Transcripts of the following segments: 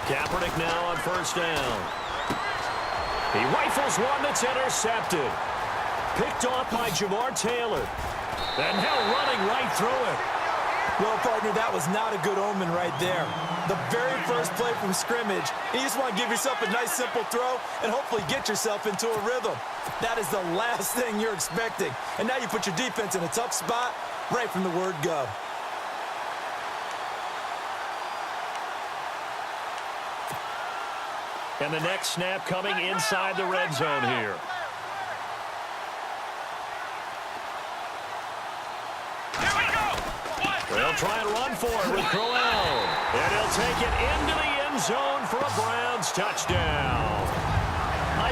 Kaepernick now on first down. He rifles one that's intercepted. Picked off by Jamar Taylor. And now running right through it. Well, partner, that was not a good omen right there. The very first play from scrimmage, you just want to give yourself a nice, simple throw and hopefully get yourself into a rhythm. That is the last thing you're expecting. And now you put your defense in a tough spot right from the word go. And the next snap coming inside the red zone here. They'll try and run for it with Crowell. And he'll take it into the end zone for a Browns touchdown.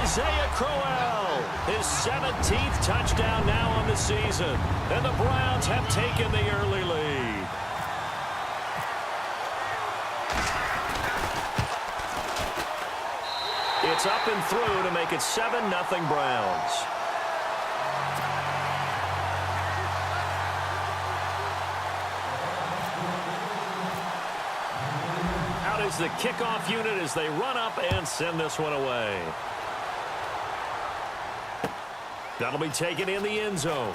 Isaiah Crowell, his 17th touchdown now on the season. And the Browns have taken the early lead. It's up and through to make it 7-0 Browns. Out is the kickoff unit as they run up and send this one away. That'll be taken in the end zone.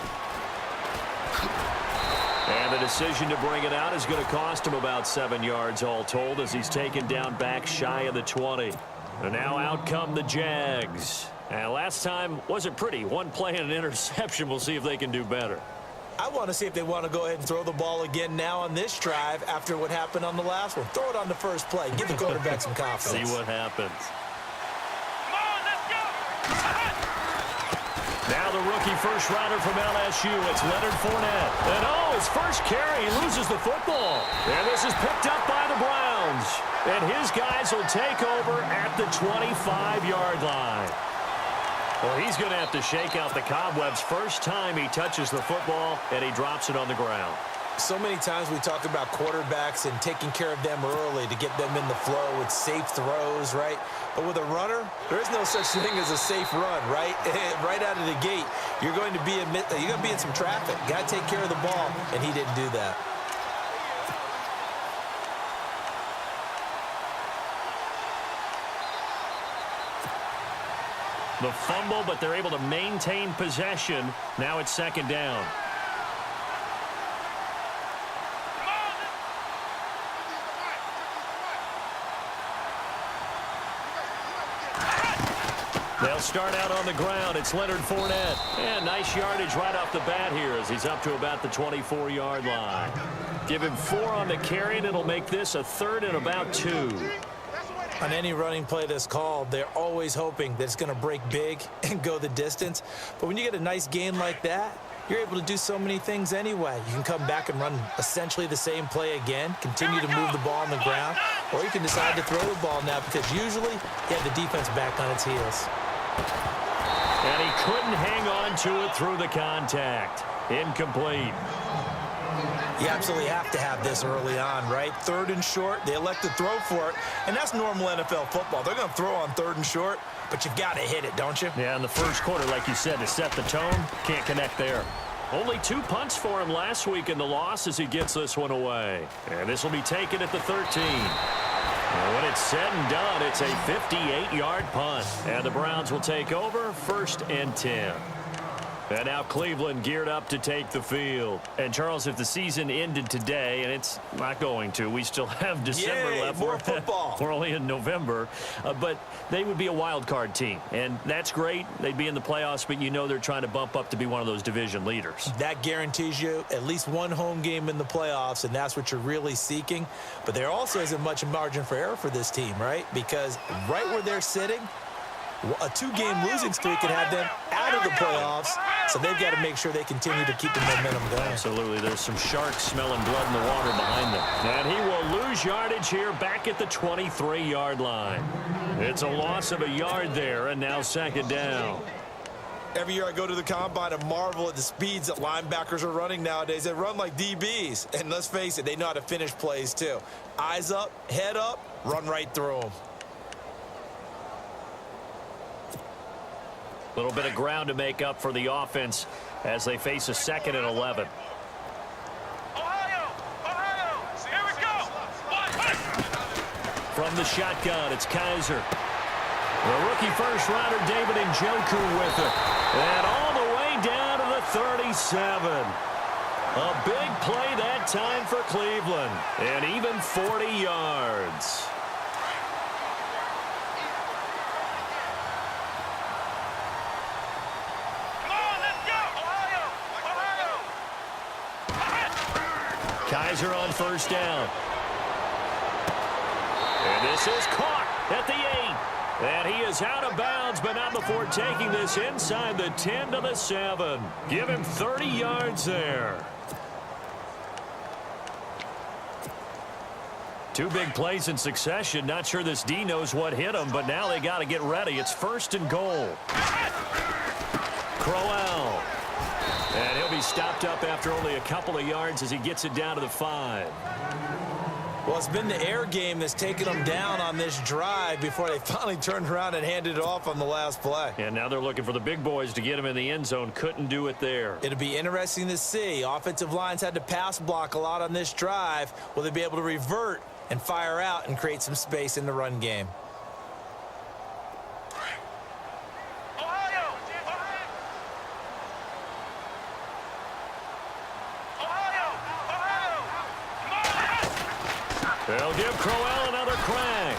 And the decision to bring it out is going to cost him about 7 yards all told as he's taken down back shy of the 20. And now out come the Jags. And last time wasn't pretty. One play and an interception. We'll see if they can do better. I want to see if they want to go ahead and throw the ball again now on this drive after what happened on the last one. Throw it on the first play. Give the quarterback some confidence. See what happens. Now the rookie first rounder from LSU. It's Leonard Fournette. And his first carry, he loses the football. And this is picked up by the Browns. And his guys will take over at the 25-yard line. Well, he's going to have to shake out the cobwebs first time he touches the football, and he drops it on the ground. So many times we talk about quarterbacks and taking care of them early to get them in the flow with safe throws, right? But with a runner, there is no such thing as a safe run, right? Right out of the gate, you're going to be in some traffic. Got to take care of the ball, and he didn't do that. The fumble, but they're able to maintain possession. Now it's second down. They'll start out on the ground. It's Leonard Fournette. And nice yardage right off the bat here as he's up to about the 24-yard line. Give him 4 on the carry, and it'll make this a 3rd and about 2. On any running play that's called, they're always hoping that it's going to break big and go the distance. But when you get a nice gain like that, you're able to do so many things anyway. You can come back and run essentially the same play again, continue to move the ball on the ground, or you can decide to throw the ball now because usually you have the defense back on its heels. And he couldn't hang on to it through the contact. Incomplete. You absolutely have to have this early on, right? 3rd and short, they elect to throw for it, and that's normal NFL football. They're going to throw on 3rd and short, but you've got to hit it, don't you? Yeah, in the first quarter, like you said, to set the tone, can't connect there. Only 2 punts for him last week in the loss as he gets this one away. And this will be taken at the 13. And when it's said and done, it's a 58-yard punt. And the Browns will take over 1st and 10. And now Cleveland geared up to take the field. And, Charles, if the season ended today, and it's not going to, we still have December left. More football. We're only in November. But they would be a wild card team. And that's great. They'd be in the playoffs, but you know they're trying to bump up to be one of those division leaders. That guarantees you at least one home game in the playoffs, and that's what you're really seeking. But there also isn't much margin for error for this team, right? Because right where they're sitting, a 2-game losing streak could have them out of the playoffs, so they've got to make sure they continue to keep the momentum going. Absolutely. There's some sharks smelling blood in the water behind them. And he will lose yardage here back at the 23-yard line. It's a loss of a yard there, and now second down. Every year I go to the combine and marvel at the speeds that linebackers are running nowadays. They run like DBs, and let's face it, they know how to finish plays too. Eyes up, head up, run right through them. A little bit of ground to make up for the offense as they face a 2nd and 11. From the shotgun, it's Kaiser. The rookie first-rounder David Njoku with it. And all the way down to the 37. A big play that time for Cleveland. And even 40 yards. Kaiser on first down. And this is caught at the 8. And he is out of bounds, but not before taking this inside the 10 to the 7. Give him 30 yards there. Two big plays in succession. Not sure this D knows what hit him, but now they got to get ready. It's first and goal. Crowell. And he'll be stopped up after only a couple of yards as he gets it down to the 5. Well, it's been the air game that's taken them down on this drive before they finally turned around and handed it off on the last play. And now they're looking for the big boys to get him in the end zone. Couldn't do it there. It'll be interesting to see. Offensive lines had to pass block a lot on this drive. Will they be able to revert and fire out and create some space in the run game? They'll give Crowell another crack.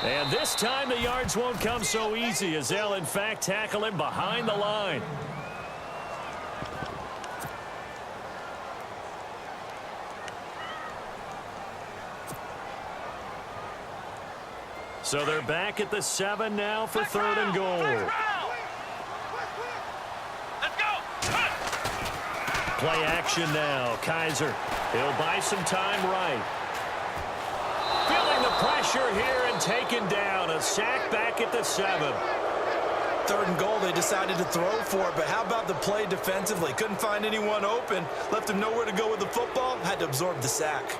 And this time the yards won't come so easy as they'll, in fact, tackle him behind the line. So they're back at the 7 now for third and goal. Play action now. Kaiser. He'll buy some time right. Feeling the pressure here and taken down. A sack back at the 7. Third and goal, they decided to throw for it, but how about the play defensively? Couldn't find anyone open. Left him nowhere to go with the football. Had to absorb the sack.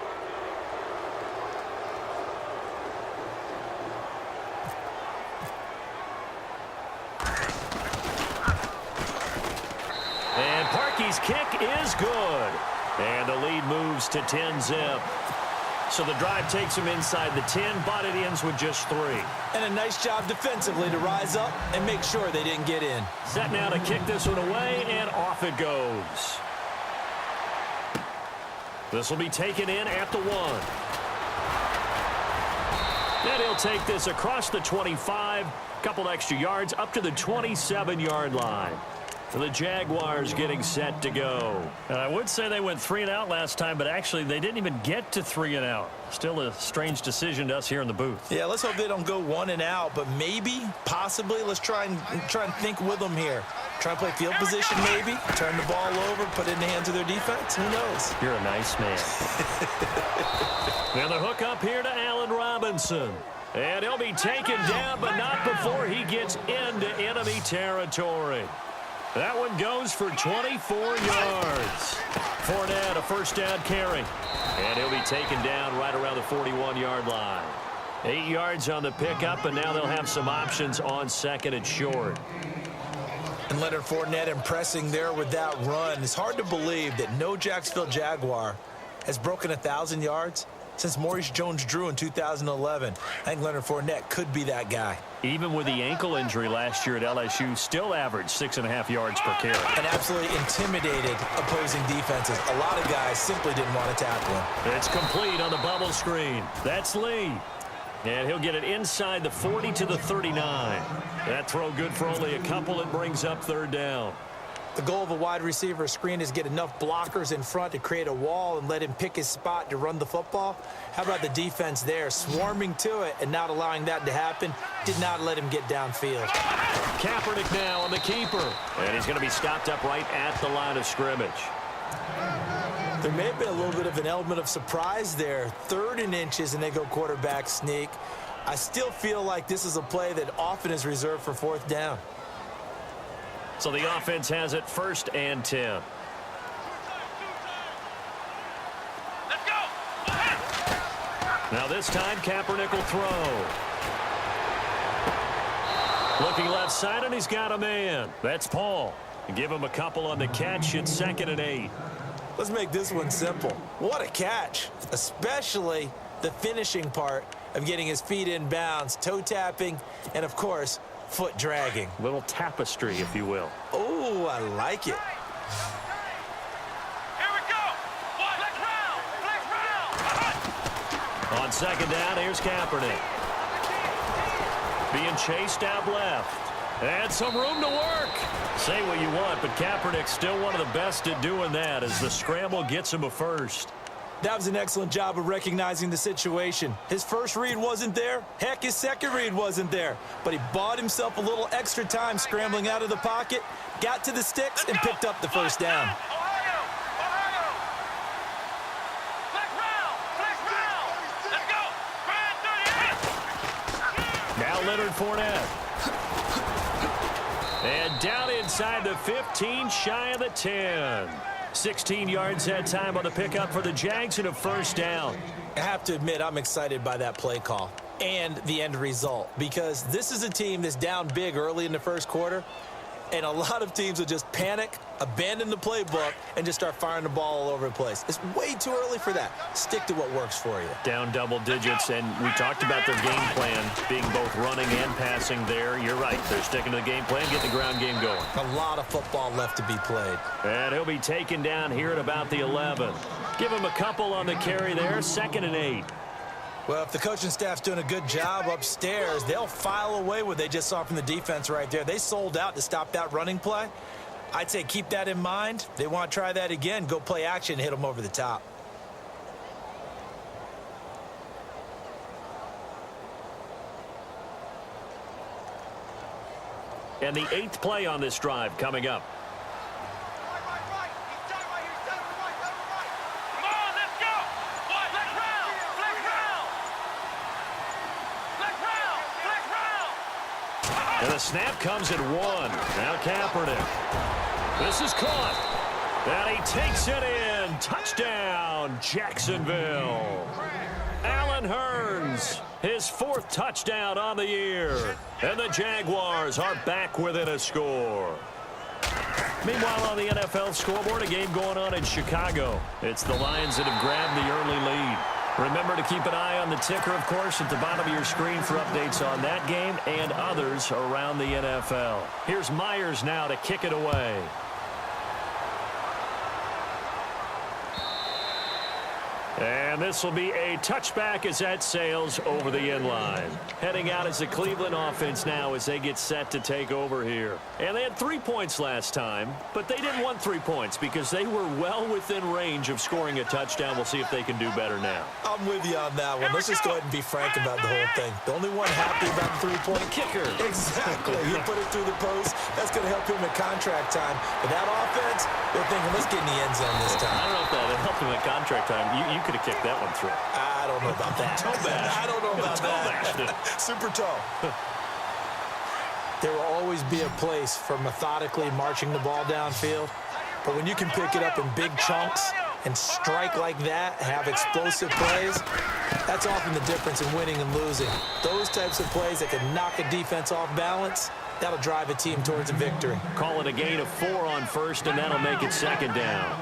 And Parkey's kick is good. And the lead moves to 10-zip. So the drive takes him inside the 10, but it ends with just 3. And a nice job defensively to rise up and make sure they didn't get in. Set now to kick this one away, and off it goes. This will be taken in at the 1. And he'll take this across the 25, couple extra yards up to the 27-yard line. The Jaguars getting set to go. And I would say they went 3 and out last time, but actually they didn't even get to 3 and out. Still a strange decision to us here in the booth. Yeah, let's hope they don't go 1 and out, but maybe, possibly, let's try and think with them here. Try and play field position maybe, turn the ball over, put it in the hands of their defense. Who knows? You're a nice man. Now the hook up here to Allen Robinson. And he'll be taken down, but not before he gets into enemy territory. That one goes for 24 yards. Fournette, a first down carry. And he'll be taken down right around the 41-yard line. 8 yards on the pickup, and now they'll have some options on second and short. And Leonard Fournette impressing there with that run. It's hard to believe that no Jacksonville Jaguar has broken 1,000 yards since Maurice Jones-Drew in 2011. I think Leonard Fournette could be that guy. Even with the ankle injury last year at LSU, still averaged 6.5 yards per carry. And absolutely intimidated opposing defenses. A lot of guys simply didn't want to tackle him. It's complete on the bubble screen. That's Lee. And he'll get it inside the 40 to the 39. That throw good for only a couple. It brings up third down. The goal of a wide receiver screen is get enough blockers in front to create a wall and let him pick his spot to run the football. How about the defense there, swarming to it and not allowing that to happen? Did not let him get downfield. Kaepernick now on the keeper. And he's going to be stopped up right at the line of scrimmage. There may have been a little bit of an element of surprise there. 3rd and inches, and they go quarterback sneak. I still feel like this is a play that often is reserved for 4th down. So the offense has it 1st and 10. Let's go. Now this time Kaepernick will throw. Looking left side, and he's got a man. That's Paul. Give him a couple on the catch. It's 2nd and 8. Let's make this one simple. What a catch, especially the finishing part. of getting his feet in bounds, toe tapping, and, of course, foot dragging. Little tapestry, if you will. Oh, I like it. Here we go. Flex round. On second down, here's Kaepernick. Being chased out left. And some room to work. Say what you want, but Kaepernick's still one of the best at doing that as the scramble gets him a first. That was an excellent job of recognizing the situation. His first read wasn't there. Heck, his second read wasn't there. But he bought himself a little extra time scrambling out of the pocket, got to the sticks, and picked up the first down. Ohio. Flex round. Let's go. Now Leonard Fournette. And down inside the 15, shy of the 10. 16 yards that time on the pickup for the Jags and a first down. I have to admit, I'm excited by that play call and the end result because this is a team that's down big early in the first quarter, and a lot of teams will just panic, abandon the playbook, and just start firing the ball all over the place. It's way too early for that. Stick to what works for you. Down double digits, and we talked about their game plan being both running and passing there. You're right. They're sticking to the game plan, getting the ground game going. A lot of football left to be played. And he'll be taken down here at about the 11. Give him a couple on the carry there, 2nd and 8. Well, if the coaching staff's doing a good job upstairs, they'll file away what they just saw from the defense right there. They sold out to stop that running play. I'd say keep that in mind. They want to try that again. Go play action, hit them over the top. And the 8th play on this drive coming up. And the snap comes at 1. Now Kaepernick. This is caught. And he takes it in. Touchdown, Jacksonville. Allen Hurns, his 4th touchdown on the year. And the Jaguars are back within a score. Meanwhile, on the NFL scoreboard, a game going on in Chicago. It's the Lions that have grabbed the early lead. Remember to keep an eye on the ticker, of course, at the bottom of your screen for updates on that game and others around the NFL. Here's Myers now to kick it away. And this will be a touchback as that sails over the end line. Heading out as the Cleveland offense now as they get set to take over here. And they had 3 points last time, but they didn't want 3 points because they were well within range of scoring a touchdown. We'll see if they can do better now. I'm with you on that one. Let's just go ahead and be frank about the whole thing. The only one happy about the three-point kicker. Exactly. He put it through the post. That's going to help him at contract time. But that offense, they're thinking, let's get in the end zone this time. I don't know if that helped him at contract time. You could have kicked that one through. I don't know about that. Toe bash. I don't know about that. Super toe. There will always be a place for methodically marching the ball downfield. But when you can pick it up in big chunks and strike like that, have explosive plays, that's often the difference in winning and losing. Those types of plays that can knock a defense off balance, that'll drive a team towards a victory. Call it a gain of 4 on first, and that'll make it 2nd down.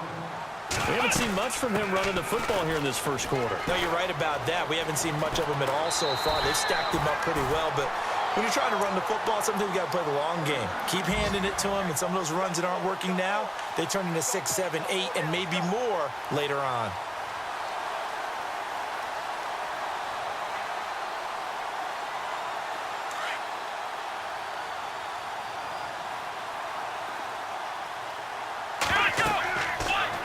We haven't seen much from him running the football here in this first quarter. No, you're right about that. We haven't seen much of him at all so far. They've stacked him up pretty well, but when you're trying to run the football, sometimes you got to play the long game. Keep handing it to him, and some of those runs that aren't working now, they turn into 6, 7, 8, and maybe more later on.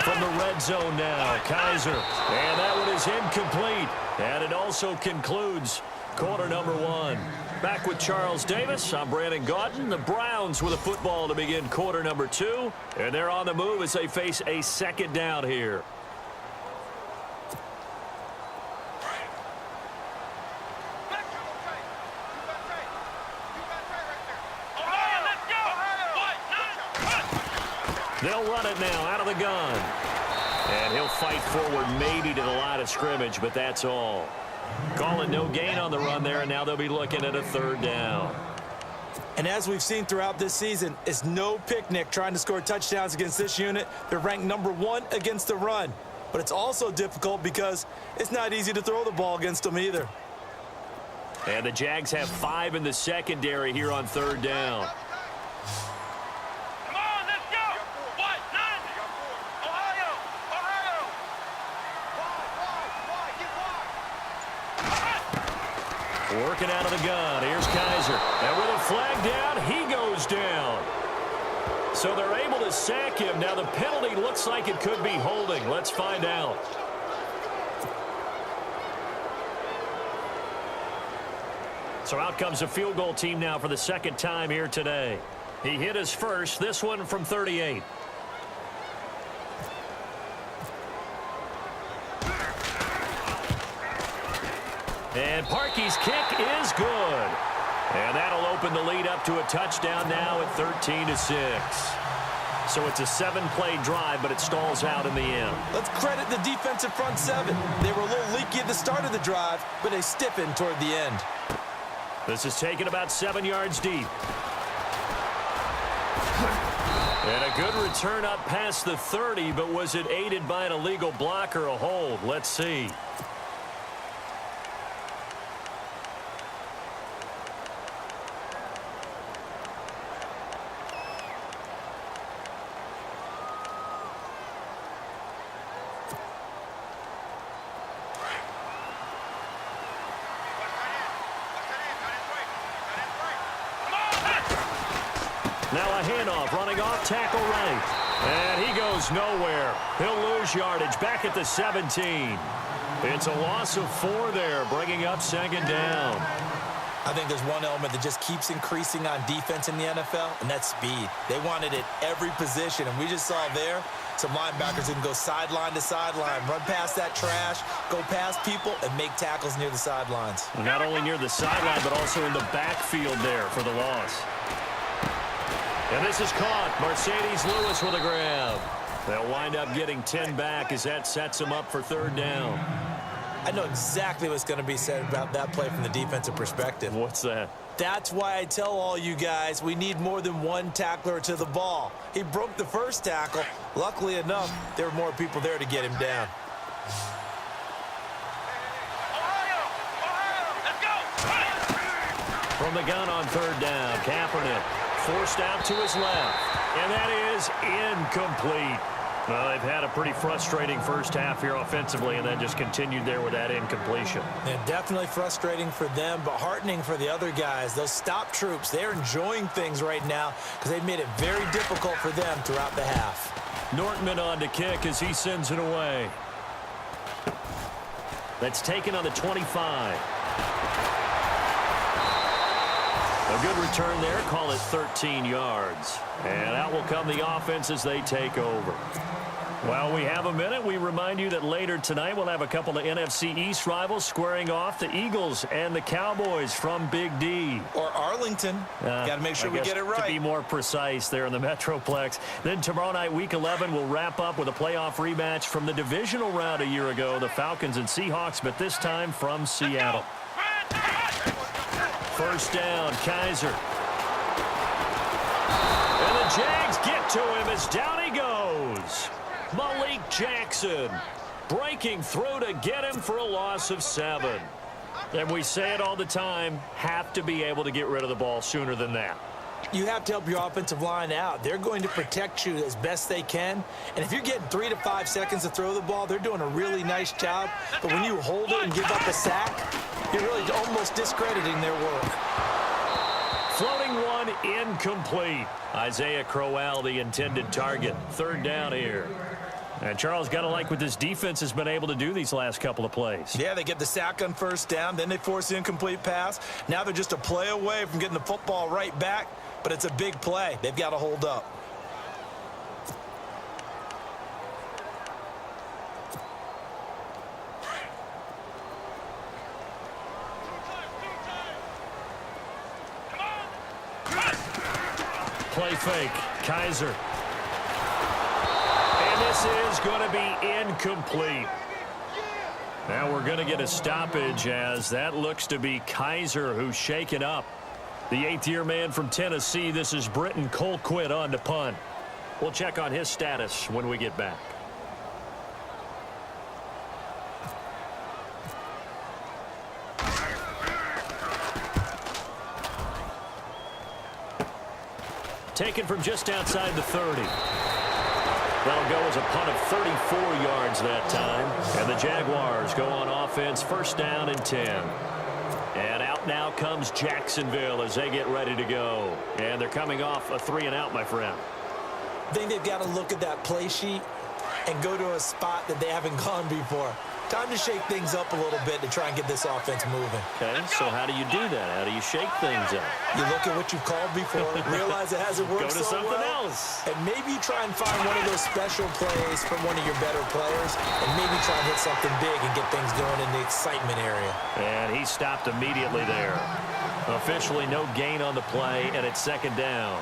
From the red zone now, Kaiser. And that one is incomplete. And it also concludes quarter number 1. Back with Charles Davis, I'm Brandon Gaudin. The Browns with a football to begin quarter number 2. And they're on the move as they face a 2nd down here. They'll run it now out of the gun. And he'll fight forward maybe to the line of scrimmage, but that's all. Calling no gain on the run there, and now they'll be looking at a 3rd down. And as we've seen throughout this season, it's no picnic trying to score touchdowns against this unit. They're ranked number 1 against the run. But it's also difficult because it's not easy to throw the ball against them either. And the Jags have 5 in the secondary here on 3rd down. Come on, let's go. What? None. Ohio. Working out of the gun. Here's Kaiser. And with a flag down, he goes down. So they're able to sack him. Now the penalty looks like it could be holding. Let's find out. So out comes a field goal team now for the 2nd time here today. He hit his first, this one from 38. And Parkey's kick is good. And that'll open the lead up to a touchdown now at 13-6. So it's a 7-play drive, but it stalls out in the end. Let's credit the defensive front 7. They were a little leaky at the start of the drive, but they stiffened toward the end. This is taken about 7 yards deep. And a good return up past the 30, but was it aided by an illegal block or a hold? Let's see. Now a handoff, running off, tackle right. And he goes nowhere. He'll lose yardage back at the 17. It's a loss of 4 there, bringing up 2nd down. I think there's one element that just keeps increasing on defense in the NFL, and that's speed. They want it at every position, and we just saw there some linebackers who can go sideline to sideline, run past that trash, go past people, and make tackles near the sidelines. Not only near the sideline, but also in the backfield there for the loss. And this is caught. Mercedes Lewis with a grab. They'll wind up getting 10 back as that sets them up for 3rd down. I know exactly what's going to be said about that play from the defensive perspective. What's that? That's why I tell all you guys we need more than one tackler to the ball. He broke the first tackle. Luckily enough, there were more people there to get him down. From the gun on 3rd down, Kaepernick forced out to his left, and that is incomplete. Well, they've had a pretty frustrating first half here offensively, and then just continued there with that incompletion. And definitely frustrating for them, but heartening for the other guys. Those stop troops, they're enjoying things right now because they've made it very difficult for them throughout the half. Nortman on to kick as he sends it away. That's taken on the 25. A good return there, call it 13 yards. And out will come the offense as they take over. While we have a minute, we remind you that later tonight we'll have a couple of NFC East rivals squaring off, the Eagles and the Cowboys from Big D. Or Arlington. Got to make sure we get it right. To be more precise there in the Metroplex. Then tomorrow night, Week 11, we'll wrap up with a playoff rematch from the divisional round a year ago, the Falcons and Seahawks, but this time from Seattle. First down, Kaiser. And the Jags get to him as down he goes. Malik Jackson breaking through to get him for a loss of 7. And we say it all the time, have to be able to get rid of the ball sooner than that. You have to help your offensive line out. They're going to protect you as best they can. And if you're getting 3 to 5 seconds to throw the ball, they're doing a really nice job. But when you hold it and give up a sack, you're really almost discrediting their work. Floating one, incomplete. Isaiah Crowell, the intended target. 3rd down here. And Charles, got to like what this defense has been able to do these last couple of plays. Yeah, they get the sack on first down, then they force the incomplete pass. Now they're just a play away from getting the football right back, but it's a big play. They've got to hold up. Play fake. Kaiser. And this is going to be incomplete. Now we're going to get a stoppage as that looks to be Kaiser who's shaken up. The 8th-year man from Tennessee, this is Britton Colquitt on to punt. We'll check on his status when we get back. taken from just outside the 30. That'll go as a punt of 34 yards that time. And the Jaguars go on offense, first down and 10. And out now comes Jacksonville as they get ready to go. And they're coming off a 3-and-out, my friend. I think they've got to look at that play sheet and go to a spot that they haven't gone before. Time to shake things up a little bit to try and get this offense moving. Okay, so how do you do that? How do you shake things up? You look at what you've called before, realize it hasn't worked Go to so something well, else. and maybe try and find one of those special plays from one of your better players, and maybe try and hit something big and get things going in the excitement area. And he stopped immediately there. Officially no gain on the play, and it's second down.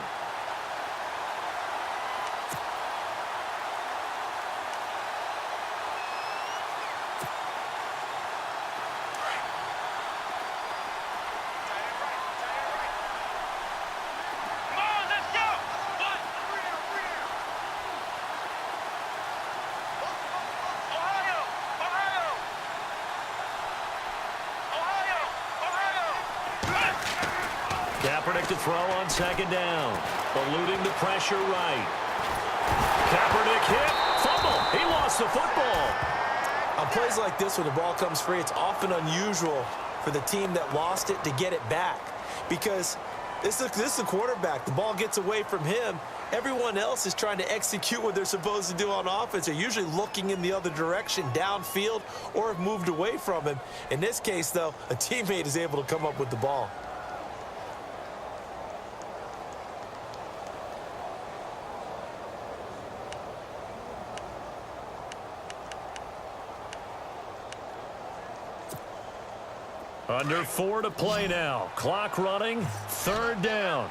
Kaepernick to throw on second down. Eluding the pressure right. Kaepernick hit. Fumble. He lost the football. On plays like this where the ball comes free, it's often unusual for the team that lost it to get it back. Because this is the quarterback. The ball gets away from him. Everyone else is trying to execute what they're supposed to do on offense. They're usually looking in the other direction, downfield, or have moved away from him. In this case, though, a teammate is able to come up with the ball. Under 4 to play now. Clock running. Third down.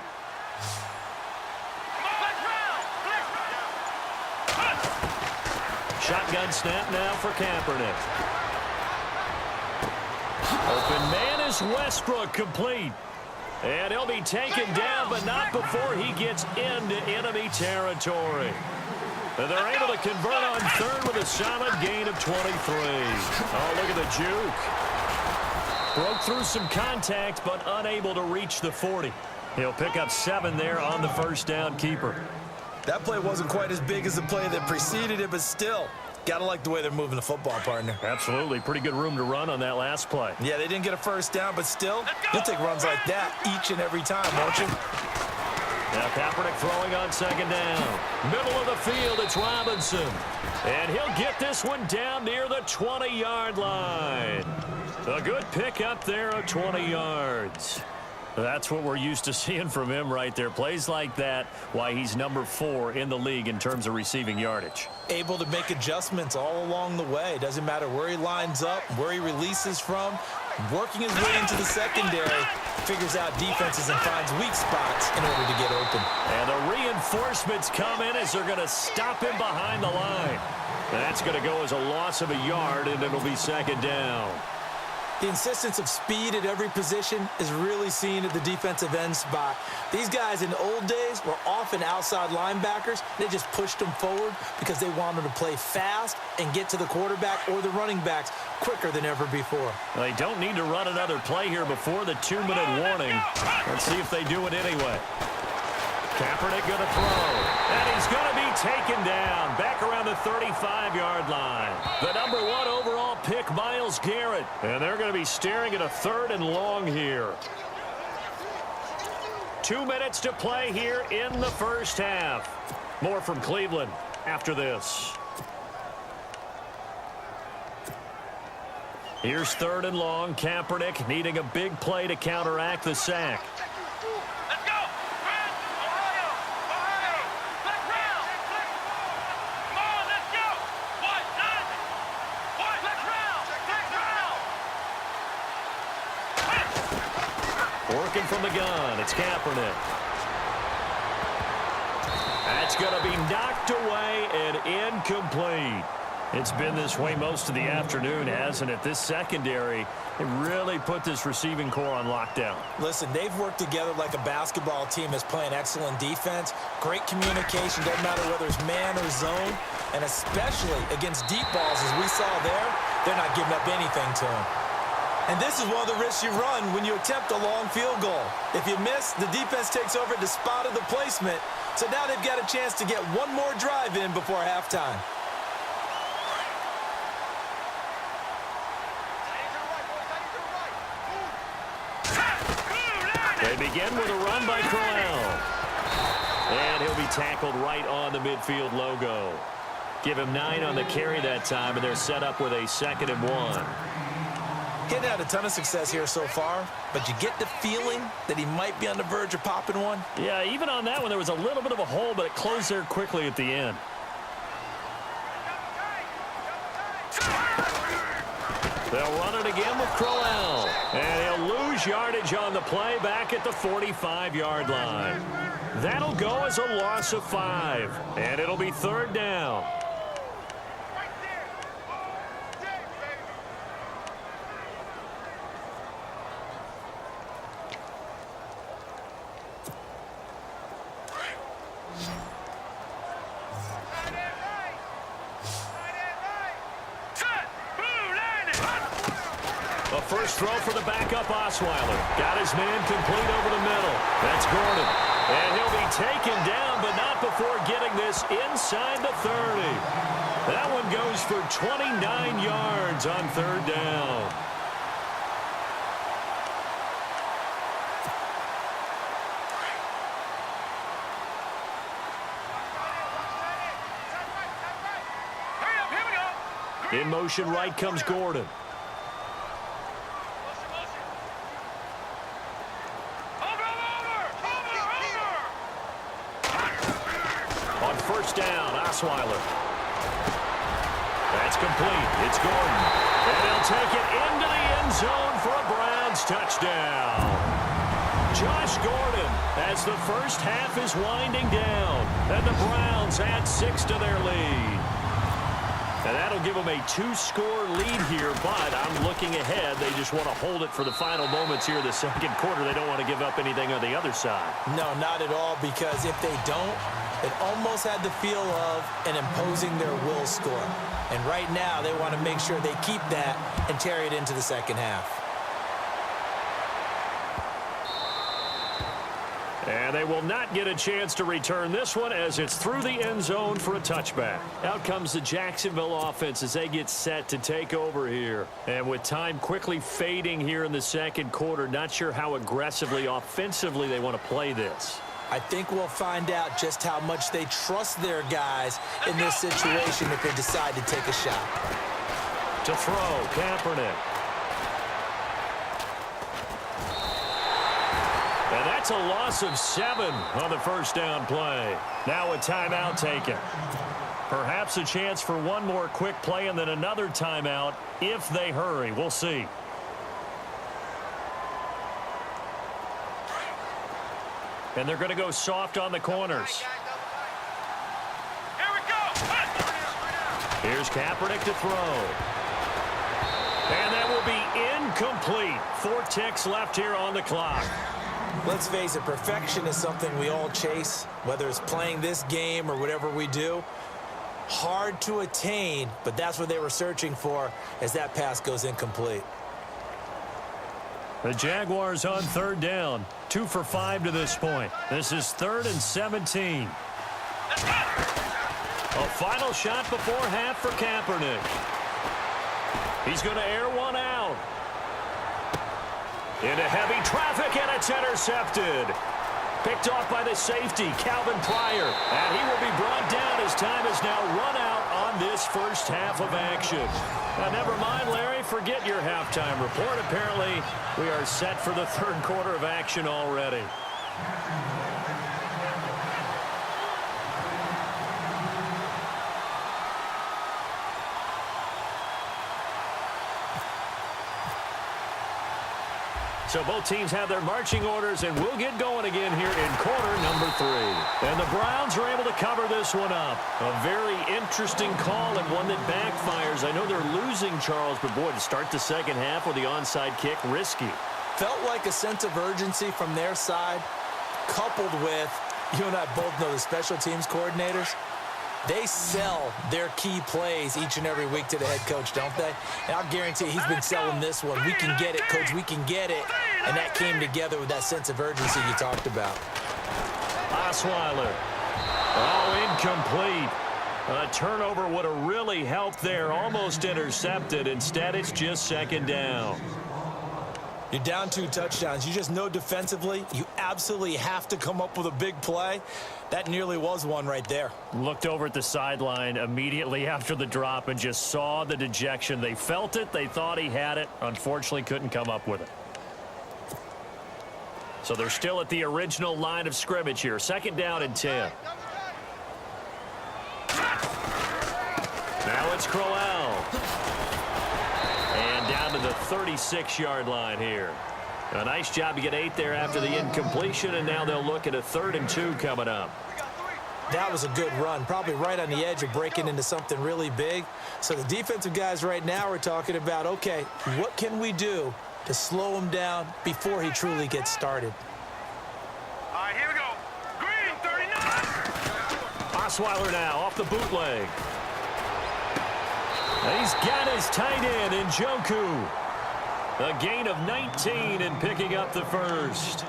Shotgun snap now for Kaepernick. Open man is Westbrook, complete. And he'll be taken down, but not before he gets into enemy territory. And they're able to convert on third with a solid gain of 23. Oh, look at the juke. Broke through some contact, but unable to reach the 40. He'll pick up 7 there on the first down keeper. That play wasn't quite as big as the play that preceded it, but still, gotta like the way they're moving the football, partner. Absolutely. Pretty good room to run on that last play. Yeah, they didn't get a first down, but still, you'll take runs like that each and every time, won't you? Now Kaepernick throwing on second down. Middle of the field, it's Robinson. And he'll get this one down near the 20-yard line. A good pick up there of 20 yards. That's what we're used to seeing from him right there. Plays like that, why he's number 4 in the league in terms of receiving yardage. Able to make adjustments all along the way. Doesn't matter where he lines up, where he releases from. Working his way into the secondary, figures out defenses and finds weak spots in order to get open. And the reinforcements come in as they're going to stop him behind the line. That's going to go as a loss of a yard, and it'll be second down. The insistence of speed at every position is really seen at the defensive end spot. These guys in the old days were often outside linebackers. They just pushed them forward because they wanted to play fast and get to the quarterback or the running backs quicker than ever before. They don't need to run another play here before the 2-minute warning. Let's see if they do it anyway. Kaepernick going to throw. And he's going to be taken down back around the 35-yard line. The number 1 overall pick, Myles Garrett. And they're going to be staring at a 3rd and long here. 2 minutes to play here in the first half. More from Cleveland after this. Here's 3rd and long. Kaepernick needing a big play to counteract the sack. Working from the gun, it's Kaepernick. That's going to be knocked away and incomplete. It's been this way most of the afternoon, hasn't it? This secondary, it really put this receiving core on lockdown. Listen, they've worked together like a basketball team that's playing excellent defense. Great communication, doesn't matter whether it's man or zone. And especially against deep balls, as we saw there, they're not giving up anything to them. And this is one of the risks you run when you attempt a long field goal. If you miss, the defense takes over at the spot of the placement. So now they've got a chance to get one more drive in before halftime. They begin with a run by Crowell. And he'll be tackled right on the midfield logo. Give him 9 on the carry that time, and they're set up with a 2nd and 1. He's had a ton of success here so far, but you get the feeling that he might be on the verge of popping one. Yeah, even on that one, there was a little bit of a hole, but it closed there quickly at the end. They'll run it again with Crowell. And he'll lose yardage on the play back at the 45-yard line. That'll go as a loss of 5. And it'll be 3rd down. A first throw for the backup Osweiler. Got his man complete over the middle. That's Gordon. And he'll be taken down, but not before getting this inside the 30. That one goes for 29 yards on 3rd down. In motion right comes Gordon. On first down, Osweiler. That's complete. It's Gordon. And he'll take it into the end zone for a Browns touchdown. Josh Gordon, as the first half is winding down, and the Browns add 6 to their lead. And that'll give them a 2-score lead here, but I'm looking ahead. They just want to hold it for the final moments here in the 2nd quarter. They don't want to give up anything on the other side. No, not at all, because if they don't, it almost had the feel of an imposing their will score. And right now, they want to make sure they keep that and carry it into the 2nd half. And they will not get a chance to return this one as it's through the end zone for a touchback. Out comes the Jacksonville offense as they get set to take over here. And with time quickly fading here in the 2nd quarter, not sure how aggressively, offensively they want to play this. I think we'll find out just how much they trust their guys in this situation if they decide to take a shot. To throw, Kaepernick. And that's a loss of 7 on the first down play. Now a timeout taken. Perhaps a chance for one more quick play and then another timeout if they hurry. We'll see. And they're going to go soft on the corners. Here we go. Here's Kaepernick to throw. And that will be incomplete. 4 ticks left here on the clock. Let's face it, perfection is something we all chase, whether it's playing this game or whatever we do. Hard to attain, but that's what they were searching for as that pass goes incomplete. The Jaguars on 3rd down. 2 for 5 to this point. This is 3rd and 17. A final shot before half for Kaepernick. He's going to air one out. Into heavy traffic, and it's intercepted. Picked off by the safety, Calvin Pryor. And he will be brought down as time is now run out on this first half of action. Now, never mind, Larry, forget your halftime report. Apparently, we are set for the 3rd quarter of action already. So both teams have their marching orders, and we'll get going again here in quarter number 3. And the Browns are able to cover this one up. A very interesting call and one that backfires. I know they're losing, Charles, but boy, to start the 2nd half with the onside kick, risky. Felt like a sense of urgency from their side, coupled with, you and I both know the special teams coordinators. They sell their key plays each and every week to the head coach, don't they? And I'll guarantee he's been selling this one. We can get it, coach. We can get it. And that came together with that sense of urgency you talked about. Osweiler. Oh, incomplete. A turnover would have really helped there. Almost intercepted. Instead, it's just second down. You're down 2 touchdowns. You just know defensively you absolutely have to come up with a big play. That nearly was one right there. Looked over at the sideline immediately after the drop and just saw the dejection. They felt it. They thought he had it. Unfortunately, couldn't come up with it. So they're still at the original line of scrimmage here. Second down and 10. Now it's Crowell. And down to the 36-yard line here. A nice job to get 8 there after the incompletion, and now they'll look at a 3rd and 2 coming up. That was a good run, probably right on the edge of breaking into something really big. So the defensive guys right now are talking about, okay, what can we do to slow him down before he truly gets started? All right, here we go. Green, 39. Osweiler now off the bootleg. He's got his tight end in Njoku. A gain of 19 and picking up the first.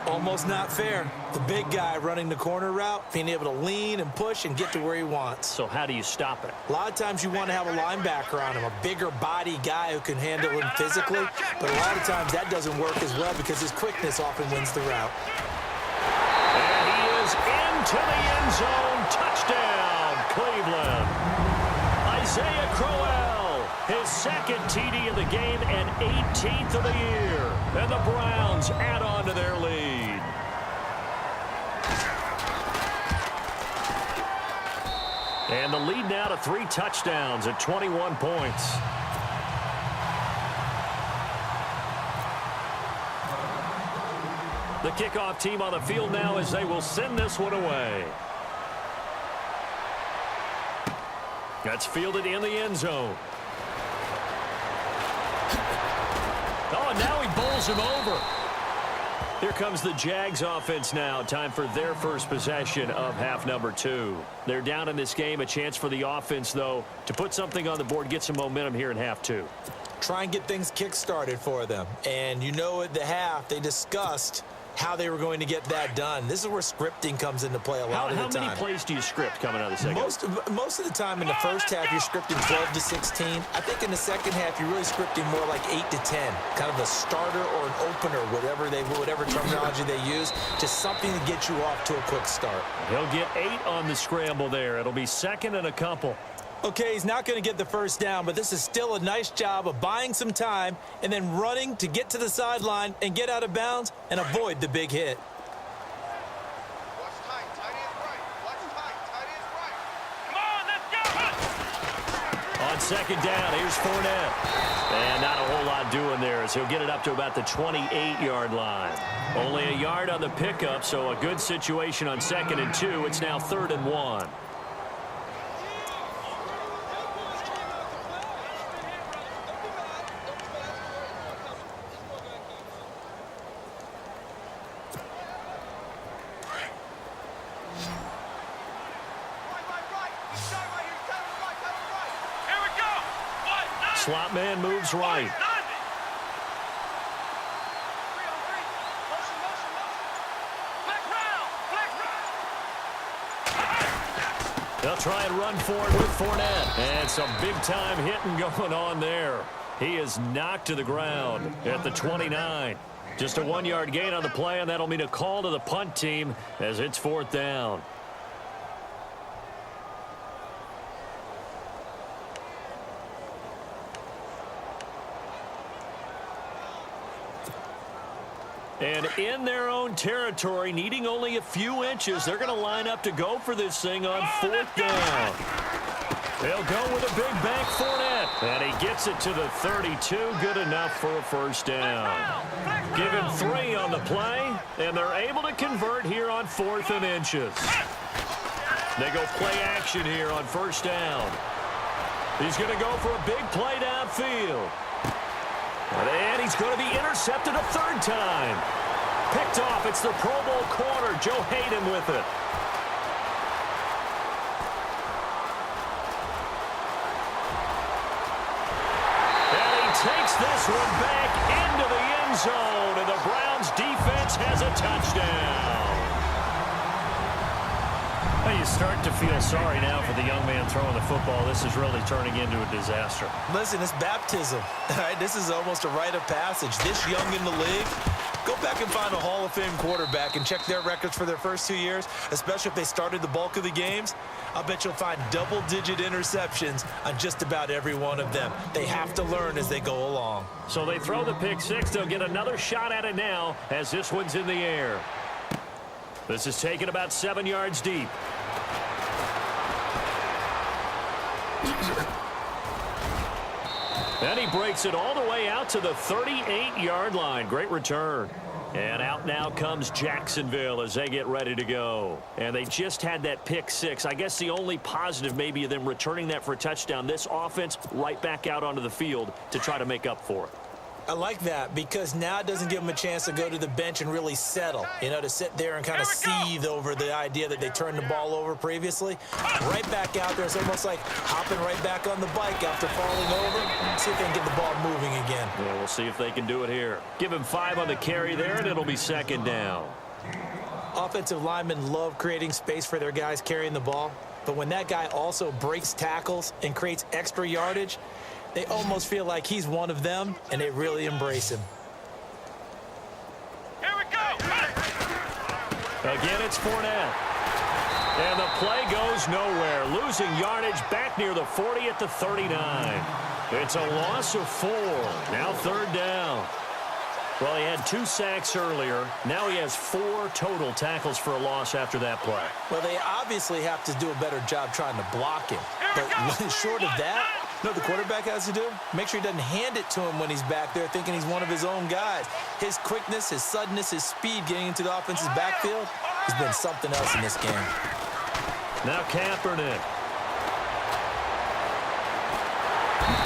Almost not fair. The big guy running the corner route, being able to lean and push and get to where he wants. So how do you stop it? A lot of times you want to have a linebacker on him, a bigger body guy who can handle him physically. But a lot of times that doesn't work as well because his quickness often wins the route. And he is into the end zone. Touchdown, Cleveland. Isaiah Crowell, his second TD of the game and 18th of the year. And the Browns add on to their lead. And the lead now to 3 touchdowns at 21 points. The kickoff team on the field now as they will send this one away. That's fielded in the end zone. Oh, and now he bowls him over. Here comes the Jags offense now. Time for their first possession of half number 2. They're down in this game. A chance for the offense, though, to put something on the board, get some momentum here in half 2. Try and get things kick-started for them. And you know at the half, they discussed how they were going to get that done. This is where scripting comes into play a lot of the time. How many plays do you script coming out of the second? Most of the time in the first half, you're scripting 12 to 16. I think in the second half, you're really scripting more like 8 to 10. Kind of a starter or an opener, whatever terminology they use, just something to get you off to a quick start. He'll get 8 on the scramble there. It'll be second and a couple. Okay, he's not going to get the first down, but this is still a nice job of buying some time and then running to get to the sideline and get out of bounds and avoid the big hit. Watch tight. Tight ends right. Watch tight. Tight ends right. Come on, let's go. On second down, here's Fournette. And not a whole lot doing there as he'll get it up to about the 28-yard line. Only a yard on the pickup, so a good situation on 2nd and 2. It's now 3rd and 1. Slot man moves right. They'll try and run for it with Fournette. And some big-time hitting going on there. He is knocked to the ground at the 29. Just a 1-yard gain on the play, and that'll mean a call to the punt team as it's 4th down. And in their own territory, needing only a few inches, they're going to line up to go for this thing on 4th down. They'll go with a big bank Fournette. And he gets it to the 32. Good enough for a first down. Give him 3 on the play, and they're able to convert here on 4th and inches. They go play action here on first down. He's going to go for a big play downfield. And he's going to be intercepted a 3rd time. Picked off. It's the Pro Bowl corner, Joe Hayden, with it. this one back into the end zone, and the Browns defense has a touchdown. Well, you start to feel sorry now for the young man throwing the football. This is really turning into a disaster. Listen, it's baptism. All right, this is almost a rite of passage. This young in the league, go back and find a Hall of Fame quarterback and check their records for their first 2 years, especially if they started the bulk of the games. I'll bet you'll find double-digit interceptions on just about every one of them. They have to learn as they go along. So they throw the pick six. They'll get another shot at it now as this one's in the air. This is taken about 7 yards deep. And he breaks it all the way out to the 38-yard line. Great return. And out now comes Jacksonville as they get ready to go. And they just had that pick six. I guess the only positive maybe of them returning that for a touchdown. This offense right back out onto the field to try to make up for it. I like that because now it doesn't give them a chance to go to the bench and really settle, to sit there and kind of seethe over the idea that they turned the ball over previously. Right back out there. It's almost like hopping right back on the bike after falling over. See if they can get the ball moving again. Yeah, we'll see if they can do it here. Give him 5 on the carry there, and it'll be second down. Offensive linemen love creating space for their guys carrying the ball, but when that guy also breaks tackles and creates extra yardage, they almost feel like he's one of them, and they really embrace him. Here we go. Again, it's Fournette. And the play goes nowhere. Losing yardage back near the 40 at the 39. It's a loss of 4. Now third down. Well, he had 2 sacks earlier. Now he has 4 total tackles for a loss after that play. Well, they obviously have to do a better job trying to block him. But short of that, the quarterback has to do? Make sure he doesn't hand it to him when he's back there thinking he's one of his own guys. His quickness, his suddenness, his speed getting into the offense's backfield has been something else in this game. Now Kaepernick.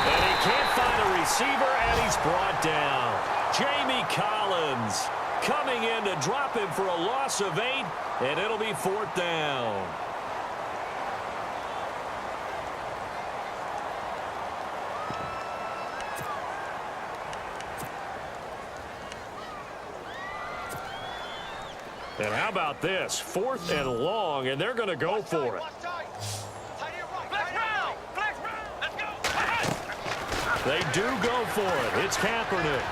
And he can't find a receiver, and he's brought down. Jamie Collins coming in to drop him for a loss of 8, and it'll be 4th down. And how about this? 4th and long, and they're going to go for it. They do go for it. It's Kaepernick.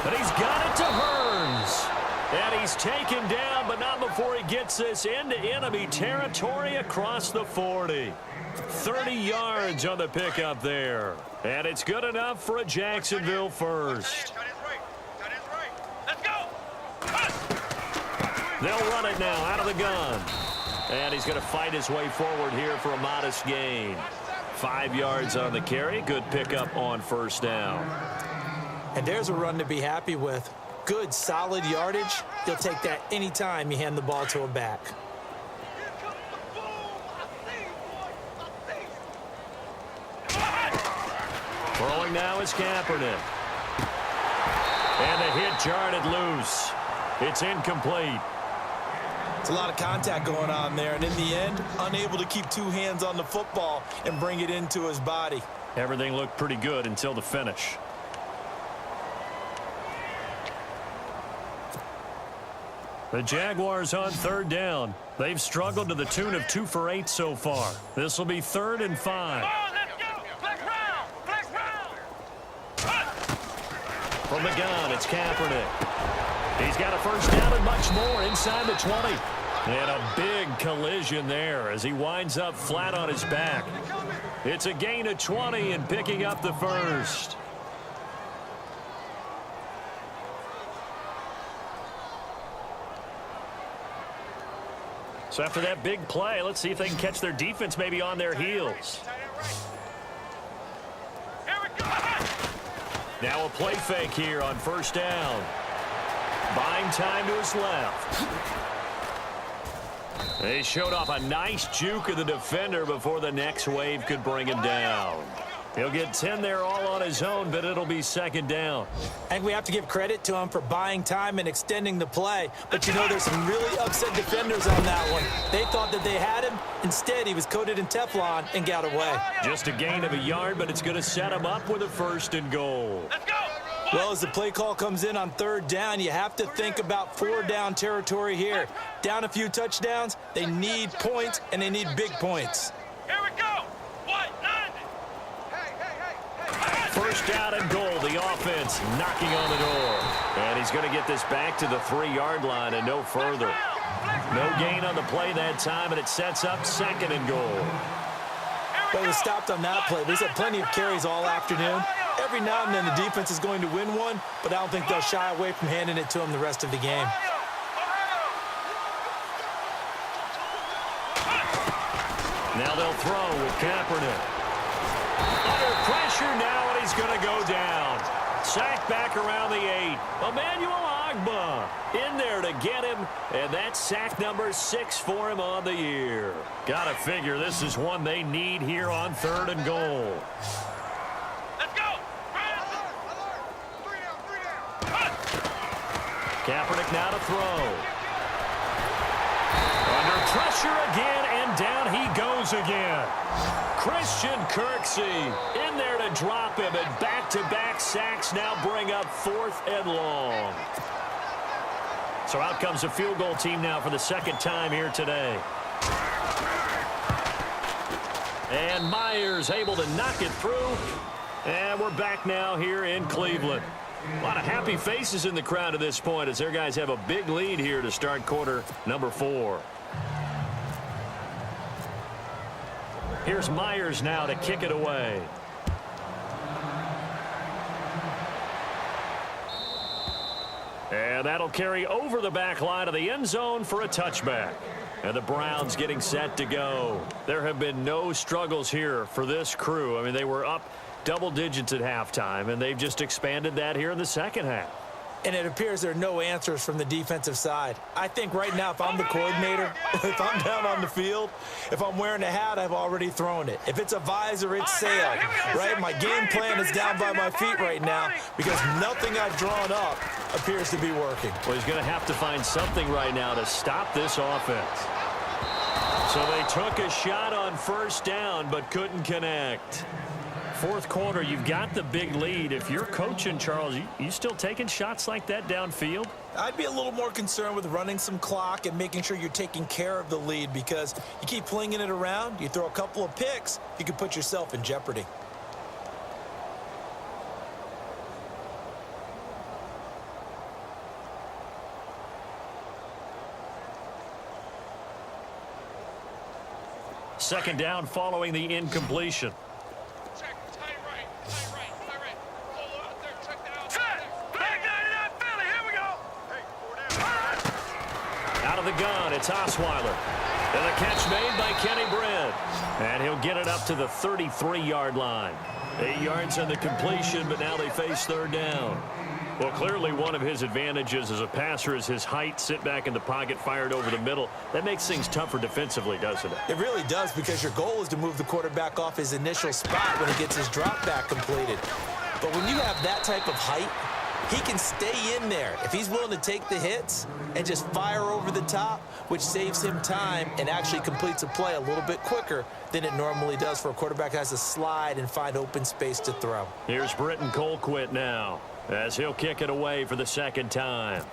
But he's got it to Hearns. And he's taken down, but not before he gets this into enemy territory across the 40. 30 yards on the pickup there. And it's good enough for a Jacksonville first. They'll run it now out of the gun. And he's going to fight his way forward here for a modest gain. 5 yards on the carry. Good pickup on first down. And there's a run to be happy with. Good, solid yardage. You'll take that anytime you hand the ball to a back. Throwing now is Kaepernick. And the hit jarred it loose. It's incomplete. It's a lot of contact going on there, and in the end, unable to keep 2 hands on the football and bring it into his body. Everything looked pretty good until the finish. The Jaguars on 3rd down. They've struggled to the tune of 2 for 8 so far. This will be 3rd and 5. From the gun, it's Kaepernick. He's got a first down and much more inside the 20. And a big collision there as he winds up flat on his back. It's a gain of 20 and picking up the first. So after that big play, let's see if they can catch their defense maybe on their heels. Now a play fake here on first down. Buying time to his left. They showed off a nice juke of the defender before the next wave could bring him down. He'll get 10 there all on his own, but it'll be second down. I think we have to give credit to him for buying time and extending the play. But, you know, there's some really upset defenders on that one. They thought that they had him. Instead, he was coated in Teflon and got away. Just a gain of a yard, but it's going to set him up with a 1st and goal. Let's go. Well, as the play call comes in on 3rd down, you have to think about 4-down territory here. Down a few touchdowns, they need points, and they need big points. Here we go. What? 90. Hey. 1st down and goal. The offense knocking on the door. And he's going to get this back to the 3-yard line and no further. No gain on the play that time, and it sets up 2nd and goal. Well, he was stopped on that play. He's had plenty of carries all afternoon. Every now and then the defense is going to win one, but I don't think they'll shy away from handing it to him the rest of the game. Now they'll throw with Kaepernick. Under pressure now, and he's going to go down. Sacked back around the 8. Emmanuel Ogbah in there to get him, and that's sack number 6 for him on the year. Got to figure this is one they need here on 3rd and goal. Let's go. Kaepernick now to throw. Under pressure again, and down he goes again. Christian Kirksey in there to drop him, and back-to-back sacks now bring up 4th and long. So out comes the field goal team now for the 2nd time here today. And Myers able to knock it through. And we're back now here in Cleveland. A lot of happy faces in the crowd at this point as their guys have a big lead here to start quarter number 4. Here's Myers now to kick it away. And that'll carry over the back line of the end zone for a touchback. And the Browns getting set to go. There have been no struggles here for this crew. I mean, they were up double digits at halftime, and they've just expanded that here in the second half. And it appears there are no answers from the defensive side. I think right now, if I'm the coordinator, if I'm down on the field, if I'm wearing a hat, I've already thrown it. If it's a visor, it's sailed, right? My game plan is down by my feet right now because nothing I've drawn up appears to be working. Well, he's going to have to find something right now to stop this offense. So they took a shot on 1st down but couldn't connect. 4th quarter, you've got the big lead. If you're coaching, Charles, you still taking shots like that downfield? I'd be a little more concerned with running some clock and making sure you're taking care of the lead because you keep flinging it around, you throw a couple of picks, you can put yourself in jeopardy. Second down following the incompletion. Out of the gun, it's Osweiler. And the catch made by Kenny Britt. And he'll get it up to the 33-yard line. 8 yards on the completion, but now they face 3rd down. Well, clearly one of his advantages as a passer is his height, sit back in the pocket, fired over the middle. That makes things tougher defensively, doesn't it? It really does because your goal is to move the quarterback off his initial spot when he gets his drop back completed. But when you have that type of height, he can stay in there if he's willing to take the hits and just fire over the top, which saves him time and actually completes a play a little bit quicker than it normally does for a quarterback that has to slide and find open space to throw. Here's Britton Colquitt now as he'll kick it away for the 2nd time.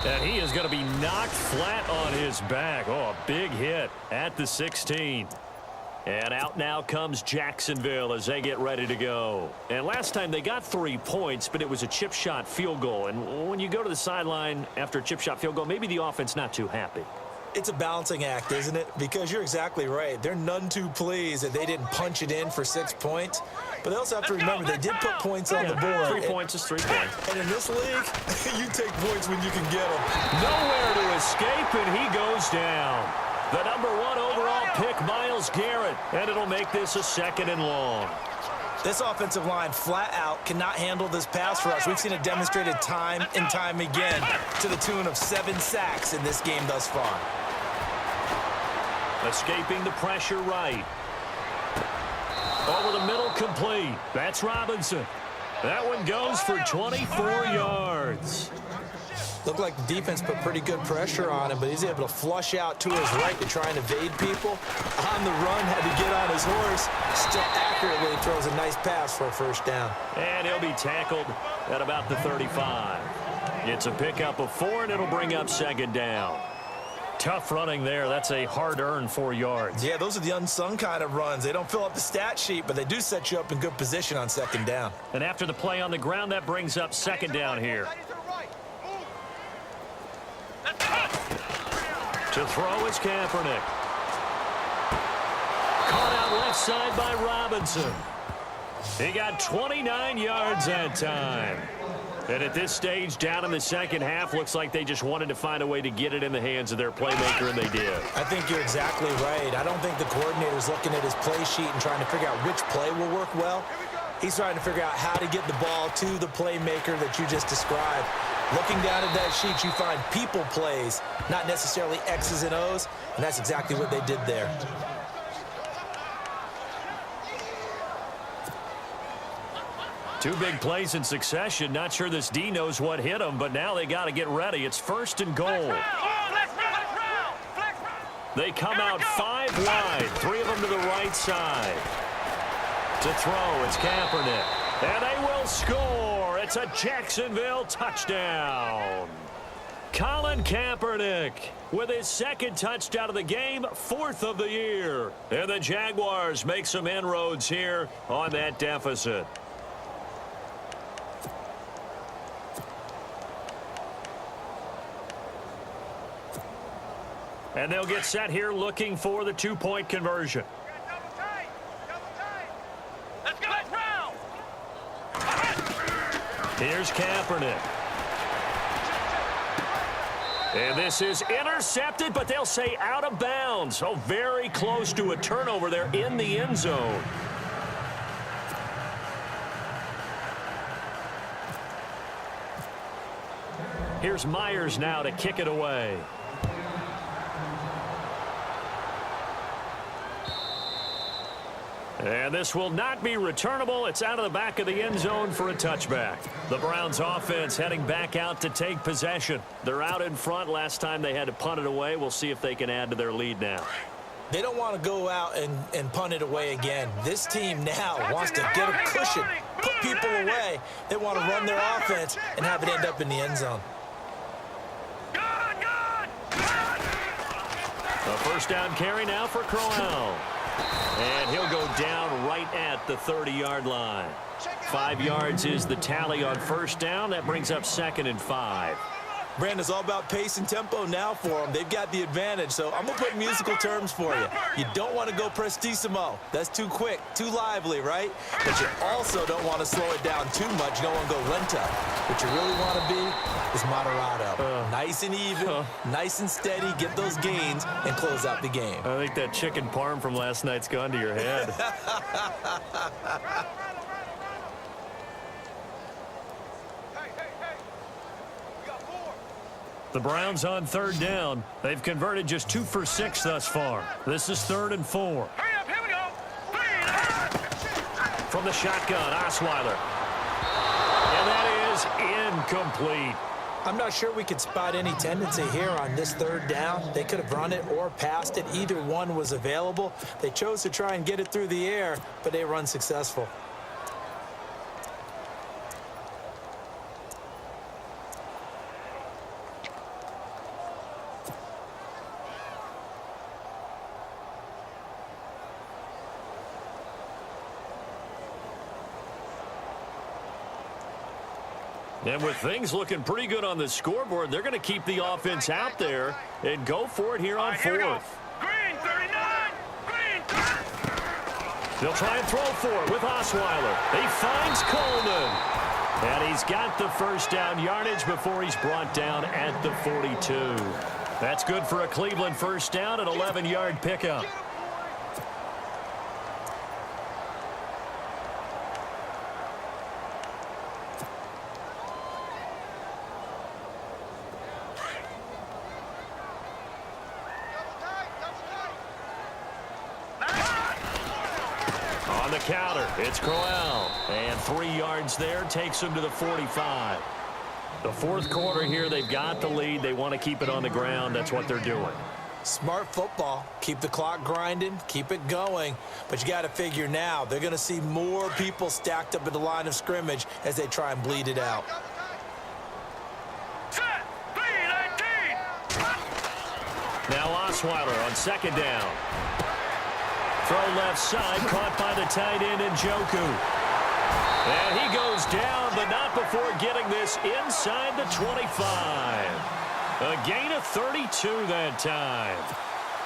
And he is going to be knocked flat on his back. Oh, a big hit at the 16. And out now comes Jacksonville as they get ready to go. And last time they got 3 points, but it was a chip shot field goal. And when you go to the sideline after a chip shot field goal, maybe the offense not too happy. It's a balancing act, isn't it? Because you're exactly right. They're none too pleased that they didn't punch it in for 6 points. But they also have to remember they did put points on the board. 3 points is 3 points. And in this league, you take points when you can get them. Nowhere to escape, and he goes down. The number 1 overall pick, Myles Garrett. And it'll make this a 2nd and long. This offensive line flat out cannot handle this pass rush. We've seen it demonstrated time and time again to the tune of 7 sacks in this game thus far. Escaping the pressure right. Over the middle, complete. That's Robinson. That one goes for 24 yards. Looked like the defense put pretty good pressure on him, but he's able to flush out to his right to try and evade people. On the run, had to get on his horse. Still accurately throws a nice pass for a first down. And he'll be tackled at about the 35. It's a pickup of 4, and it'll bring up second down. Tough running there. That's a hard-earned 4 yards. Yeah, those are the unsung kind of runs. They don't fill up the stat sheet, but they do set you up in good position on second down. And after the play on the ground, that brings up second down here. To throw is Kaepernick. Caught out left side by Robinson. He got 29 yards that time. And at this stage, down in the second half, looks like they just wanted to find a way to get it in the hands of their playmaker, and they did. I think you're exactly right. I don't think the coordinator's looking at his play sheet and trying to figure out which play will work well. He's trying to figure out how to get the ball to the playmaker that you just described. Looking down at that sheet, you find people plays, not necessarily X's and O's, and that's exactly what they did there. Two big plays in succession. Not sure this D knows what hit him, but now they got to get ready. It's first and goal. They come out 5 wide, 3 of them to the right side. To throw, it's Kaepernick. And they will score. It's a Jacksonville touchdown. Colin Kaepernick with his second touchdown of the game, 4th of the year. And the Jaguars make some inroads here on that deficit. And they'll get set here looking for the 2-point conversion. Let's go. Here's Kaepernick. And this is intercepted, but they'll say out of bounds. So very close to a turnover there in the end zone. Here's Myers now to kick it away. And this will not be returnable. It's out of the back of the end zone for a touchback. The Browns offense heading back out to take possession. They're out in front. Last time they had to punt it away. We'll see if they can add to their lead now. They don't want to go out and punt it away again. This team now wants to get a cushion, put people away. They want to run their offense and have it end up in the end zone. A first down carry now for Crowell. And he'll go down right at the 30-yard line. 5 yards is the tally on first down. That brings up 2nd and 5. Brandon, it's all about pace and tempo now for them. They've got the advantage, so I'm going to put musical terms for you. You don't want to go prestissimo. That's too quick, too lively, right? But you also don't want to slow it down too much. You don't want to go lento. What you really want to be is moderato. Nice and even, nice and steady, get those gains, and close out the game. I think that chicken parm from last night's gone to your head. The Browns on third down. They've converted just 2 for 6 thus far. This is 3rd and 4. Hurry up, here we go. From the shotgun, Osweiler. And that is incomplete. I'm not sure we could spot any tendency here on this third down. They could have run it or passed it. Either one was available. They chose to try and get it through the air, but they were unsuccessful. And with things looking pretty good on the scoreboard, they're going to keep the offense out there and go for it here on 4th. Green 39. Green 30. They'll try and throw for it with Osweiler. He finds Coleman. And he's got the first down yardage before he's brought down at the 42. That's good for a Cleveland first down, an 11-yard pickup. On the counter, it's Crowell. And 3 yards there takes him to the 45. The fourth quarter here, they've got the lead. They want to keep it on the ground. That's what they're doing. Smart football. Keep the clock grinding. Keep it going. But you got to figure now, they're going to see more people stacked up at the line of scrimmage as they try and bleed it out. Set. Now Osweiler on second down. Throw left side, caught by the tight end Njoku. And he goes down, but not before getting this inside the 25. A gain of 32 that time.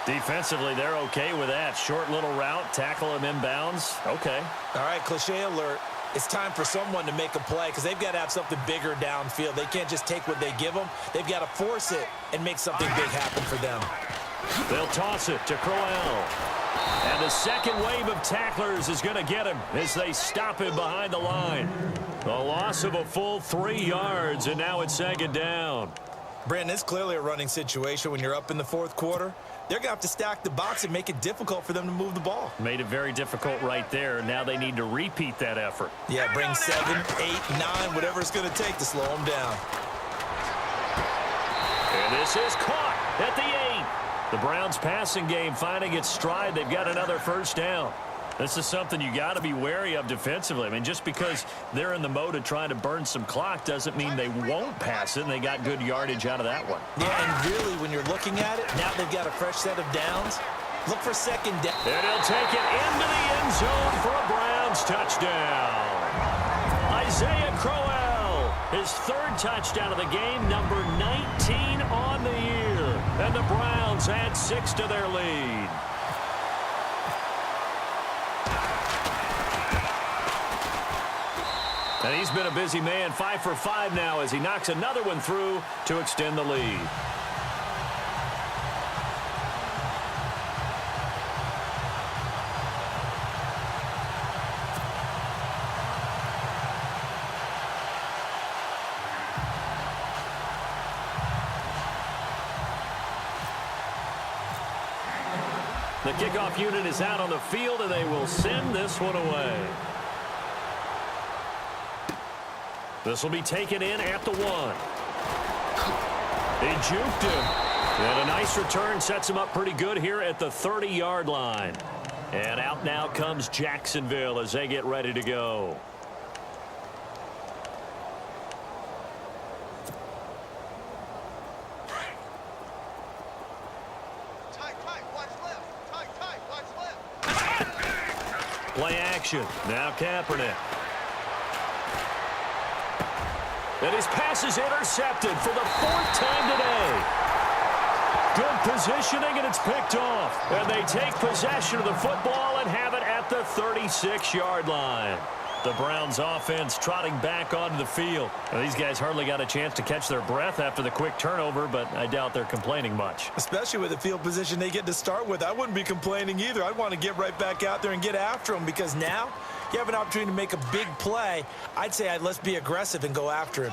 Defensively, they're okay with that. Short little route, tackle him inbounds. Okay. All right, cliche alert. It's time for someone to make a play because they've got to have something bigger downfield. They can't just take what they give them. They've got to force it and make something big happen for them. They'll toss it to Crowell. And the second wave of tacklers is going to get him as they stop him behind the line. A loss of a full 3 yards, and now it's second down. Brandon, it's clearly a running situation when you're up in the fourth quarter. They're going to have to stack the box and make it difficult for them to move the ball. Made it very difficult right there. Now they need to repeat that effort. Yeah, bring 7, 8, 9, whatever it's going to take to slow them down. And this is caught at the 8. The Browns passing game finding its stride. They've got another first down. This is something you got to be wary of defensively. I mean, just because they're in the mode of trying to burn some clock doesn't mean they won't pass it, and they got good yardage out of that one. Yeah, and really, when you're looking at it, now they've got a fresh set of downs. Look for second down. And he'll take it into the end zone for a Browns touchdown. Isaiah Crowell, his third touchdown of the game, number 19 on the year. And the Browns add 6 to their lead. And he's been a busy man, 5 for 5 now as he knocks another one through to extend the lead. The kickoff unit is out on the field, and they will send this one away. This will be taken in at the 1. They juked him. And a nice return sets him up pretty good here at the 30-yard line. And out now comes Jacksonville as they get ready to go. Tight, watch left. Tight, watch left. Play action. Now Kaepernick. And his pass is intercepted for the 4th time today. Good positioning, and it's picked off. And they take possession of the football and have it at the 36-yard line. The Browns offense trotting back onto the field. Now, these guys hardly got a chance to catch their breath after the quick turnover, but I doubt they're complaining much. Especially with the field position they get to start with. I wouldn't be complaining either. I'd want to get right back out there and get after them because now you have an opportunity to make a big play. I'd say let's be aggressive and go after him.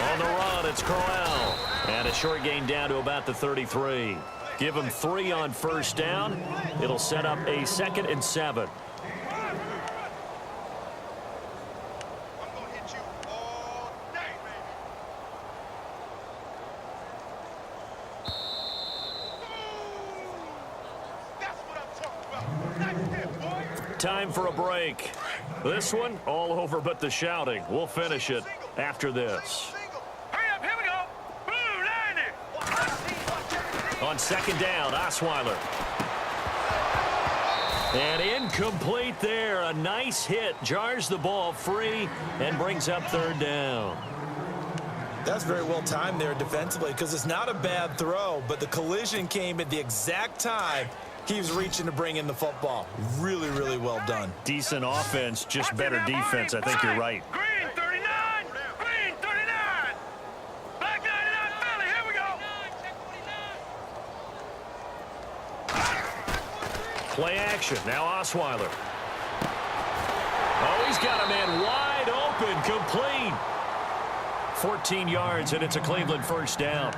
On the run, it's Crowell. And a short gain down to about the 33. Give him 3 on first down. It'll set up a 2nd and 7. I'm going to hit you all day, baby. That's what I'm talking about. Nice hit, boy. Time for a break. This one, all over but the shouting. We'll finish it after this. Hurry up, here we go. Blue 90. On second down, Osweiler. And incomplete there. A nice hit. Jars the ball free and brings up 3rd down. That's very well timed there defensively because it's not a bad throw, but the collision came at the exact time he was reaching to bring in the football. Really, really well done. Decent offense, just better defense. I think you're right. Green 39. Green 39. Black 99 Philly. Here we go. Play action. Now Osweiler. Oh, he's got a man wide open, complete. 14 yards, and it's a Cleveland first down.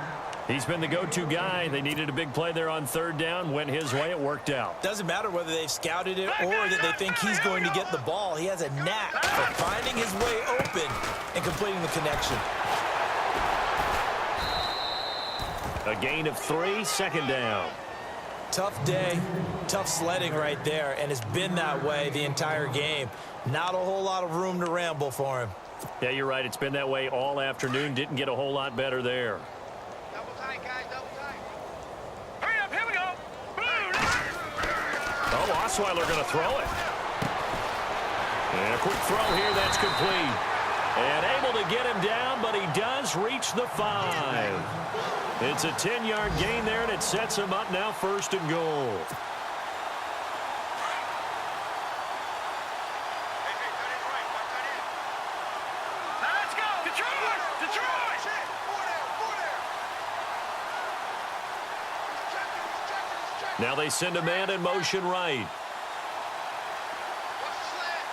He's been the go-to guy. They needed a big play there on third down. Went his way. It worked out. Doesn't matter whether they've scouted it or that they think he's going to get the ball. He has a knack for finding his way open and completing the connection. A gain of 3, second down. Tough day, tough sledding right there, and it's been that way the entire game. Not a whole lot of room to ramble for him. Yeah, you're right. It's been that way all afternoon. Didn't get a whole lot better there. Double tight, guys, double tight. Hurry up, here we go. Oh, Osweiler going to throw it. And a quick throw here. That's complete. And able to get him down, but he does reach the 5. It's a 10-yard gain there, and it sets him up now 1st and goal. Hey, tight end right, watch tight end. Now let's go. Detroit! Detroit! Shit, four there. He's checking. Now they send a man in motion right. Watch the slant.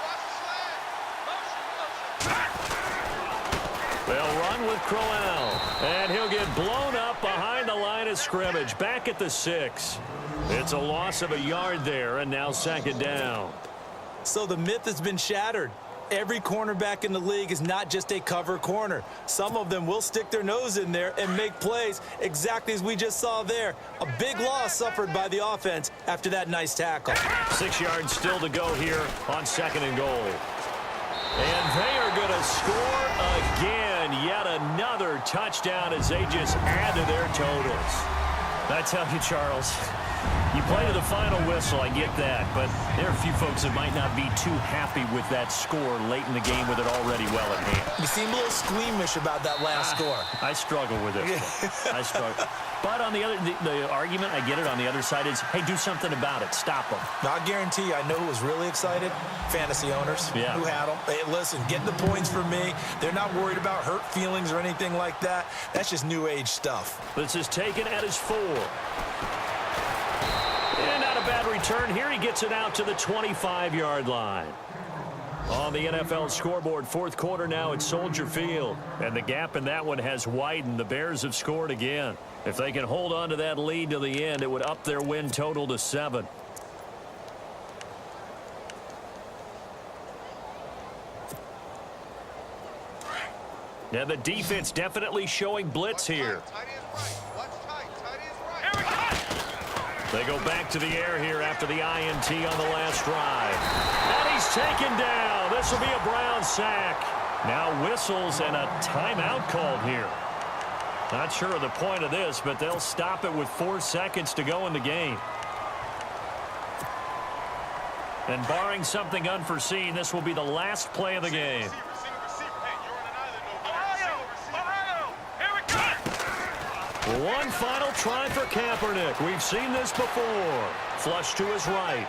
Motion. They'll run with Crowell, and he'll get blown up behind the line of scrimmage, back at the 6. It's a loss of a yard there, and now 2nd down. So the myth has been shattered. Every cornerback in the league is not just a cover corner. Some of them will stick their nose in there and make plays exactly as we just saw there. A big loss suffered by the offense after that nice tackle. 6 yards still to go here on 2nd and goal. And they are going to score again. Yet another touchdown as they just add to their totals. I tell you, Charles, you play to the final whistle, I get that, but there are a few folks that might not be too happy with that score late in the game with it already well at hand. You seem a little squeamish about that last score. I struggle with it. I struggle. But on the argument, I get it, on the other side is, hey, do something about it. Stop them. Now, I guarantee you, I know who was really excited. Fantasy owners who had them. Hey, listen, get the points for me. They're not worried about hurt feelings or anything like that. That's just new age stuff. This is taken at his 4. And not a bad return here. He gets it out to the 25-yard line. On the NFL scoreboard, 4th quarter now at Soldier Field. And the gap in that one has widened. The Bears have scored again. If they can hold on to that lead to the end, it would up their win total to 7. Now the defense definitely showing blitz here. Tight end right. Watch tight. Tight end right. Here we go. They go back to the air here after the INT on the last drive. And he's taken down. This will be a Brown sack. Now whistles and a timeout called here. Not sure of the point of this, but they'll stop it with 4 seconds to go in the game. And barring something unforeseen, this will be the last play of the game. Receiver. Hey, you're on an island over there. Ohio! Here we go! One final try for Kaepernick. We've seen this before. Flush to his right.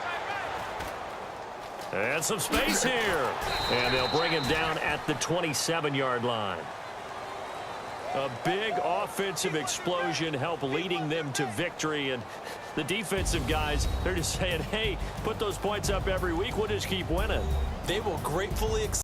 And some space here. And they'll bring him down at the 27-yard line. A big offensive explosion helped leading them to victory. And the defensive guys, they're just saying, hey, put those points up every week. We'll just keep winning. They will gratefully accept